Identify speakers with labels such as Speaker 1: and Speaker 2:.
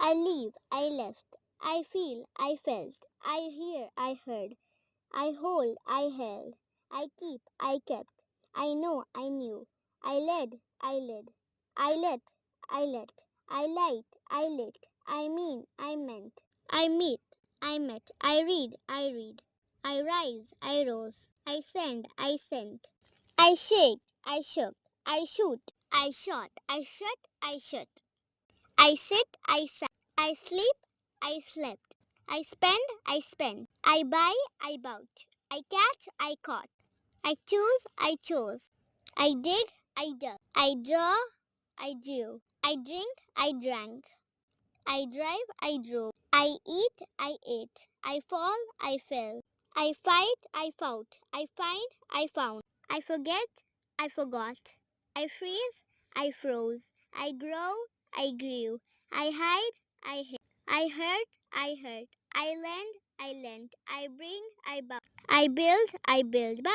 Speaker 1: I leave, I left. I feel, I felt. I hear, I heard. I hold, I held. I keep, I kept. I know, I knew. I led, I led. I let, I let. I light, I lit. I mean, I meant. I meet, I met. I read, I read. I rise, I rose. I send, I sent. I shake, I shook. I shoot, I shot. I shut, I shut. I sit, I sat. I sleep, I slept. I spend, I spent. I buy, I bought. I catch, I caught. I choose, I chose. I dig, I dug. I draw, I drew. I drink, I drank. I drive, I drove. I eat, I ate. I fall, I fell. I fight, I fought. I find, I found. I forget, I forgot. I freeze, I froze. I grow, I grew. I hide, I hid. I hurt, I hurt. I lend, I lent. I bring, I bought. I build, I build. Bye.